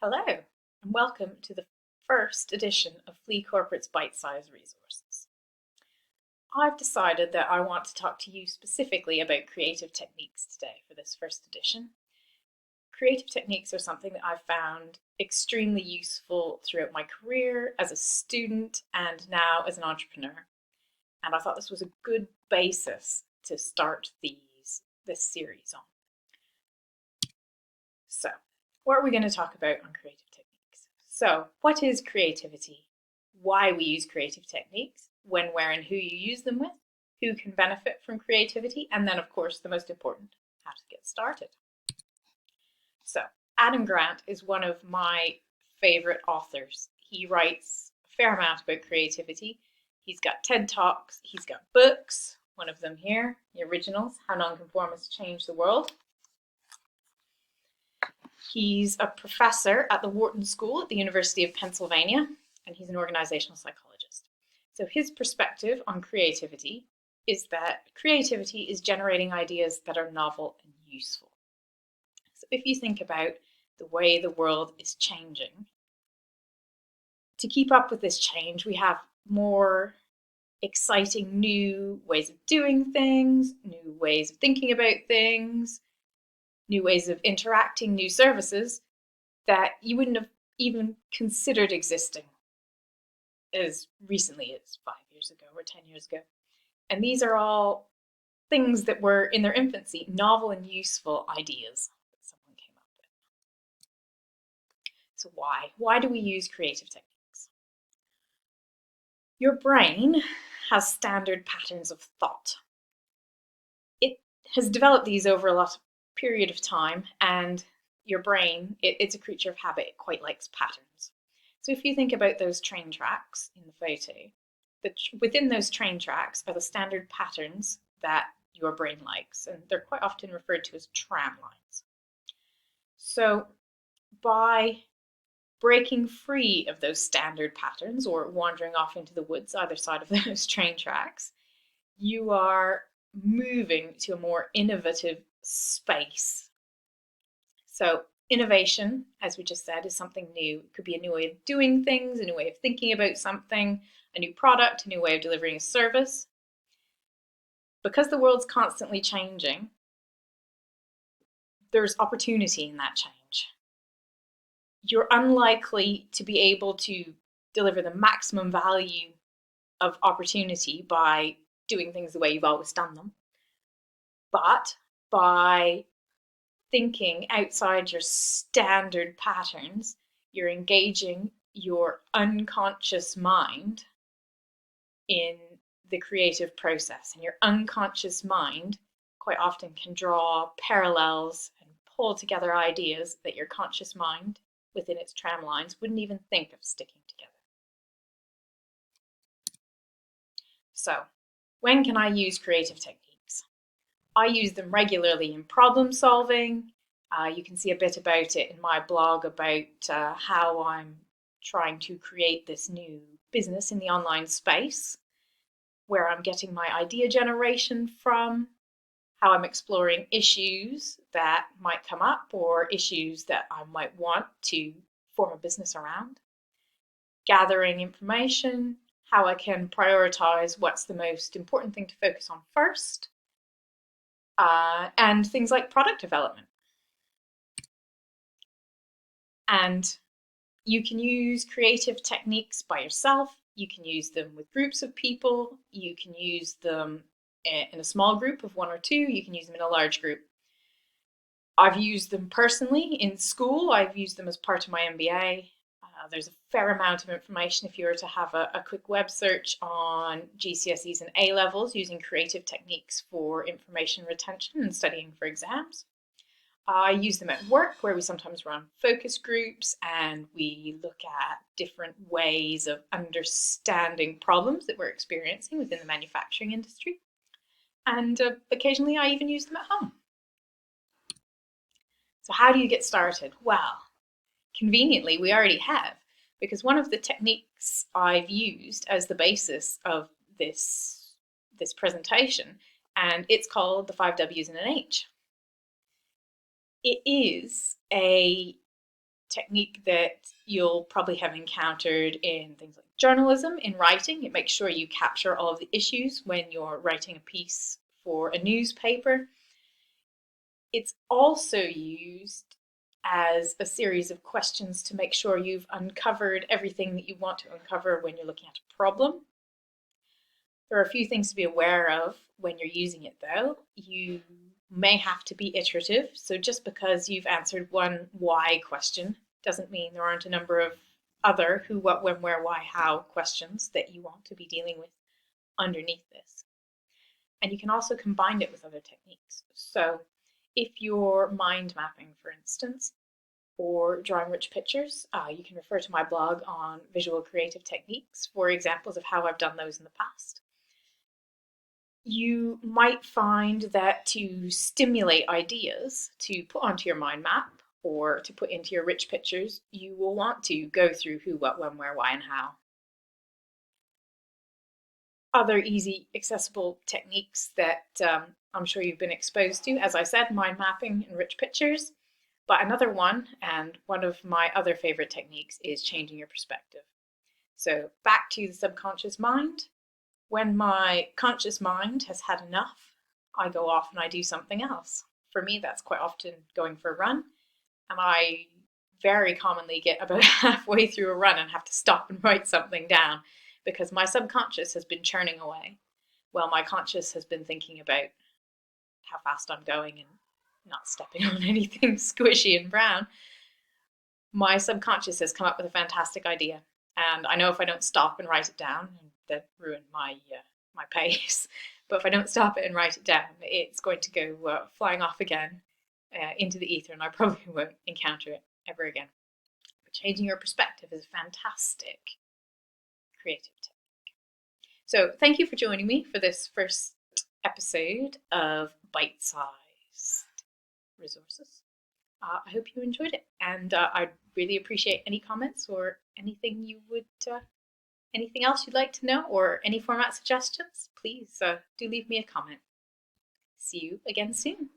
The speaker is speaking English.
Hello, and welcome to the first edition of Flee Corporate's Bitesize Resources. I've decided that I want to talk to you specifically about creative techniques today for this first edition. Creative techniques are something that I've found extremely useful throughout my career as a student and now as an entrepreneur. And I thought this was a good basis to start this series on. So, what are we going to talk about on creative techniques? So, what is creativity? Why we use creative techniques, when, where, and who you use them with, who can benefit from creativity, and then, of course, the most important, how to get started. So, Adam Grant is one of my favorite authors. He writes a fair amount about creativity. He's got TED Talks, he's got books, one of them here, the originals, How Nonconformists Change the World. He's a professor at the Wharton School at the University of Pennsylvania, and he's an organizational psychologist. So his perspective on creativity is that creativity is generating ideas that are novel and useful. So if you think about the way the world is changing, to keep up with this change, we have more exciting new ways of doing things, new ways of thinking about things, new ways of interacting, new services that you wouldn't have even considered existing as recently as 5 years ago or 10 years ago. And these are all things that were in their infancy, novel and useful ideas that someone came up with. So why? Why do we use creative techniques? Your brain has standard patterns of thought. It has developed these over a lot of period of time, and your brain, it's a creature of habit. It quite likes patterns. So if you think about those train tracks in the photo, within those train tracks are the standard patterns that your brain likes, and they're quite often referred to as tram lines. So by breaking free of those standard patterns or wandering off into the woods either side of those train tracks, you are moving to a more innovative space. So innovation, as we just said, is something new. It could be a new way of doing things, a new way of thinking about something, a new product, a new way of delivering a service. Because the world's constantly changing, there's opportunity in that change. You're unlikely to be able to deliver the maximum value of opportunity by doing things the way you've always done them. But by thinking outside your standard patterns, you're engaging your unconscious mind in the creative process. And your unconscious mind quite often can draw parallels and pull together ideas that your conscious mind, within its tram lines, wouldn't even think of sticking together. So, when can I use creative techniques? I use them regularly in problem solving. You can see a bit about it in my blog about how I'm trying to create this new business in the online space, where I'm getting my idea generation from, how I'm exploring issues that might come up or issues that I might want to form a business around, gathering information, how I can prioritize what's the most important thing to focus on first, and things like product development. And you can use creative techniques by yourself. You can use them with groups of people. You can use them in a small group of one or two. You can use them in a large group. I've used them personally in school. I've used them as part of my MBA. There's a fair amount of information if you were to have a quick web search on GCSEs and A-levels using creative techniques for information retention and studying for exams. I use them at work, where we sometimes run focus groups and we look at different ways of understanding problems that we're experiencing within the manufacturing industry. And occasionally I even use them at home. So how do you get started? Well, conveniently, we already have, because one of the techniques I've used as the basis of this presentation, and it's called the 5 W's and an H. It is a technique that you'll probably have encountered in things like journalism, in writing. It makes sure you capture all of the issues when you're writing a piece for a newspaper. It's also used as a series of questions to make sure you've uncovered everything that you want to uncover when you're looking at a problem. There are a few things to be aware of when you're using it, though. You may have to be iterative. So just because you've answered one why question doesn't mean there aren't a number of other who, what, when, where, why, how questions that you want to be dealing with underneath this. And you can also combine it with other techniques. So if you're mind mapping, for instance, or drawing rich pictures, you can refer to my blog on visual creative techniques for examples of how I've done those in the past. You might find that to stimulate ideas to put onto your mind map or to put into your rich pictures, you will want to go through who, what, when, where, why, and how. Other easy, accessible techniques that I'm sure you've been exposed to, as I said, mind mapping and rich pictures. But another one, and one of my other favorite techniques, is changing your perspective. So back to the subconscious mind. When my conscious mind has had enough, I go off and I do something else. For me, that's quite often going for a run. And I very commonly get about halfway through a run and have to stop and write something down because my subconscious has been churning away while my conscious has been thinking about how fast I'm going and not stepping on anything squishy and brown. My subconscious has come up with a fantastic idea. And I know if I don't stop and write it down, that ruin my pace. But if I don't stop it and write it down, it's going to go flying off again into the ether, and I probably won't encounter it ever again. But changing your perspective is a fantastic creative technique. So thank you for joining me for this first episode of Bite-Sized Resources. I hope you enjoyed it, and I'd really appreciate any comments or anything you would, anything else you'd like to know, or any format suggestions. Please do leave me a comment. See you again soon.